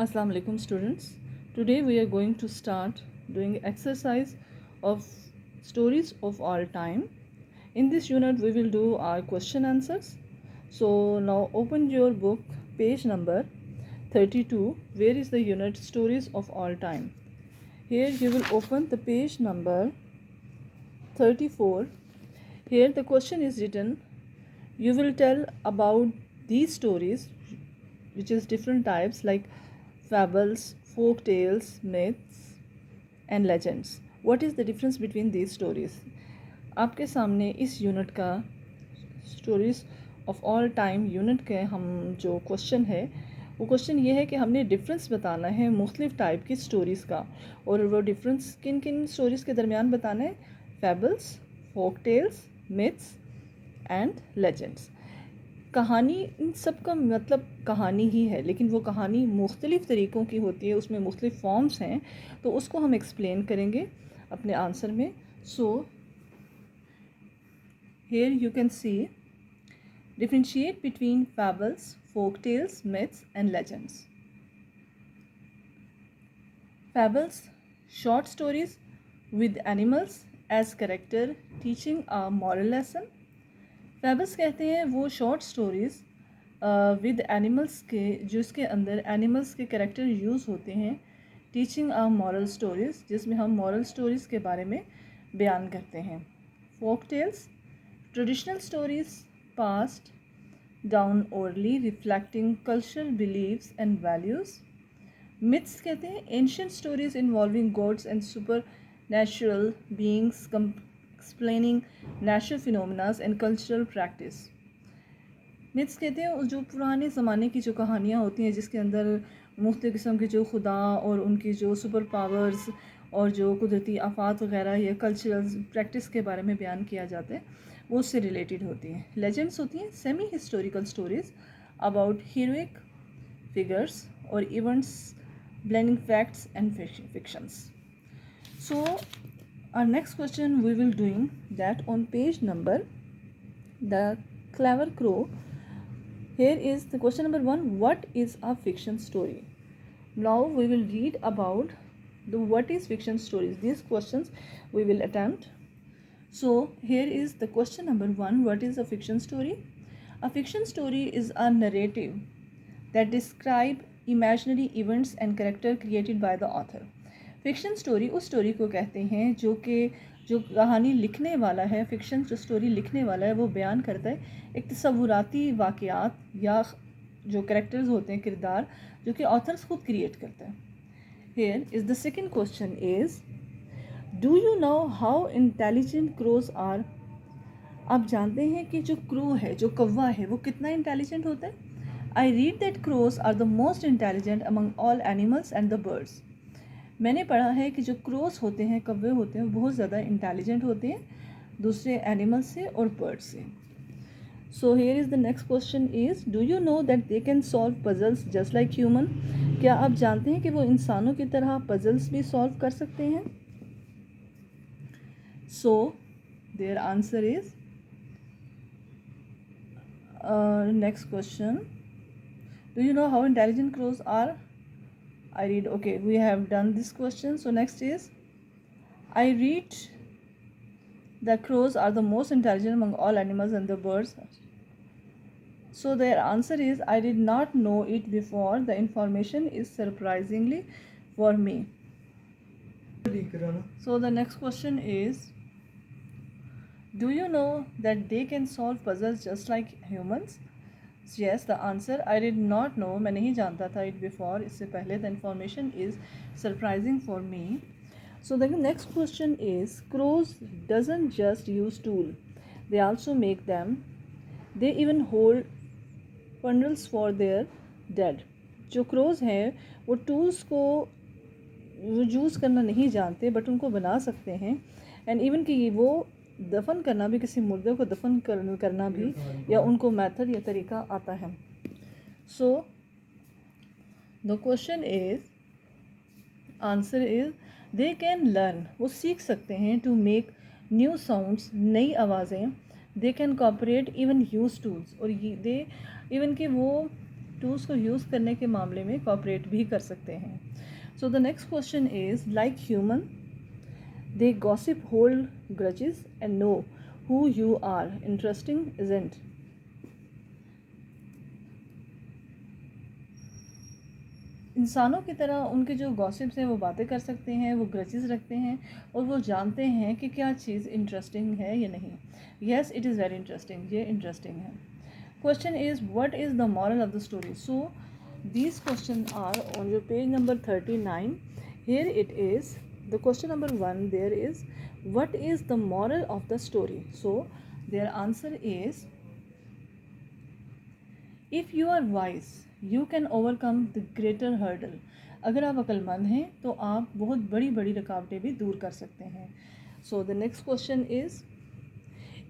Assalamu alaikum students. Today we are going to start doing exercise of stories of all time. In this unit we will do our question answers. So now open your book page number 32 where is the unit stories of all time. Here you will open the page number 34. Here the question is written, you will tell about these stories which is different types like fables, folk tales, myths and legends. What is the difference between these stories? आपके सामने इस unit का stories of all time unit के हम जो question है वो question ये है कि हमने डिफरेंस बताना है मुख्तलिफ टाइप की स्टोरीज़ का, और वो डिफरेंस किन किन स्टोरीज़ के दरमियान बताना है? Fables, folk tales, myths and legends. कहानी इन सब का मतलब कहानी ही है, लेकिन वो कहानी मुख्तलिफ़ तरीक़ों की होती है, उसमें मुख्तलिफ़ फॉर्म्स हैं, तो उसको हम एक्सप्लेन करेंगे अपने आंसर में. So here you can see differentiate between fables, folk tales, myths and legends. Fables, short stories with animals as character teaching a moral lesson. Fables कहते हैं वो short stories with animals के जिसके अंदर animals के character use होते हैं, teaching a moral stories जिसमें हम moral stories के बारे में बयान करते हैं. Folk tales, traditional stories passed down orally reflecting cultural beliefs and values. Myths कहते हैं ancient stories involving gods and supernatural beings explaining natural phenomena and cultural practice. Myths कहते हैं जो पुराने ज़माने की जो कहानियाँ होती हैं जिसके अंदर मुख्तलिफ़ किस्म के जो खुदा और उनकी जो सुपर पावर्स और जो कुदरती आफात वगैरह या कल्चरल प्रैक्टिस के बारे में बयान किया जाता है, वो उससे रिलेटेड होती हैं. लेजेंड्स होती हैं semi historical stories about heroic figures और events blending facts and fictions. So our next question we will doing that on page number the clever crow. Here is the question number 1. What is a fiction story? Now we will read about the what is fiction stories. These questions we will attempt. So here is the question number 1. What is a fiction story? A fiction story is a narrative that describe imaginary events and character created by the author. Fiction story उस story को कहते हैं जो कहानी लिखने वाला है, fiction जो स्टोरी लिखने वाला है वो बयान करता है एक तसव्वुराती वाक़यात या जो कैरेक्टर्स होते हैं, किरदार जो कि ऑथर्स खुद क्रिएट करता है. Here is the second question is, do you know how intelligent crows are? आप जानते हैं कि जो क्रो है, जो कौवा है, वो कितना इंटेलिजेंट होता है? I read that crows are the most intelligent among all animals and the birds. मैंने पढ़ा है कि जो क्रोस होते हैं, कौवे होते हैं, बहुत ज़्यादा इंटेलिजेंट होते हैं दूसरे एनिमल्स से और बर्ड्स से. So here is the next question is, do you know that they can solve puzzles just like human? क्या आप जानते हैं कि वो इंसानों की तरह पजल्स भी सॉल्व कर सकते हैं? So there answer is next question, do you know how intelligent crows are? I read, okay, we have done this question. So next is, I read the crows are the most intelligent among all animals and the birds. So their answer is, I did not know it before. The information is surprisingly for me. So the next question is, do you know that they can solve puzzles just like humans? Yes, the answer, I did not know. मैं नहीं जानता था it before, इससे पहले. The information is surprising for me. So the next question is, crows doesn't just use tool, they also make them. They even hold funerals for their dead. जो crows हैं वो tools को use करना नहीं जानते, but उनको बना सकते हैं. एंड इवन कि वो दफन करना भी, किसी मुर्दे को दफन करना भी या उनको मेथड या तरीका आता है. So the question is, answer is, they can learn, वो सीख सकते हैं, टू मेक न्यू साउंड्स, नई आवाज़ें. They can cooperate even use tools, और दे इवन कि वो टूल्स को यूज़ करने के मामले में कॉपरेट भी कर सकते हैं. So the next question is like human they gossip hold grudges and know who you are. Interesting, isn't? इंसानों की तरह उनके जो गॉसिप्स हैं वो बातें कर सकते हैं, वो ग्रजेस रखते हैं और वो जानते हैं कि क्या चीज़ इंटरेस्टिंग है या नहीं. Yes, it is very interesting. ये इंटरेस्टिंग है. Question is what is the moral of the story. So these questions are on your page number 39. Here it is the question number 1. There is what is the moral of the story. So their answer is if you are wise you can overcome the greater hurdle. अगर आप अक्लमंद हैं तो आप बहुत बड़ी बड़ी रुकावटें भी दूर कर सकते हैं. So the next question is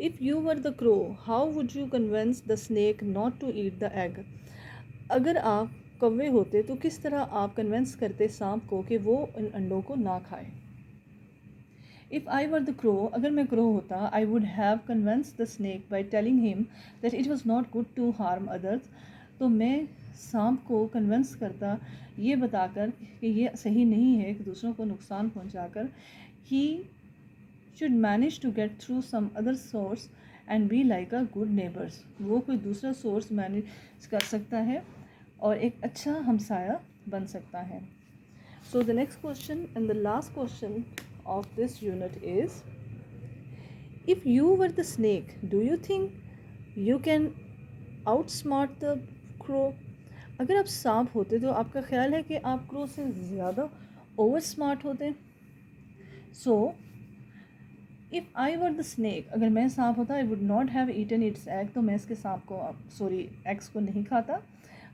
if you were the crow how would you convince the snake not to eat the egg. अगर आप कौवे होते तो किस तरह आप कन्विंस करते सांप को कि वो इन अंडों को ना खाए. If I were the crow, अगर मैं crow होता, I would have convinced the snake by telling him that it was not good to harm others. तो मैं सांप को कन्विंस करता ये बताकर कि ये सही नहीं है कि दूसरों को नुकसान पहुंचाकर. He should manage to get through some other source and be like a good neighbors. वो कोई दूसरा सोर्स मैनेज कर सकता है और एक अच्छा हमसाया बन सकता है. So the next question and the last question of this unit is if you were the snake do you think you can outsmart the crow. अगर आप सांप होते तो आपका ख्याल है कि आप क्रो से ज़्यादा ओवर स्मार्ट होते. So if I were the snake अगर मैं सांप होता I would not have eaten its egg. तो मैं इसके सांप को एग्स को नहीं खाता.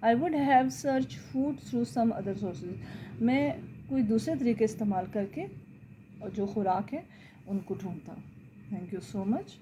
I would have search food through some other sources. मैं कोई दूसरे तरीके इस्तेमाल करके और जो खुराक है उनको ढूंढता. Thank you so much.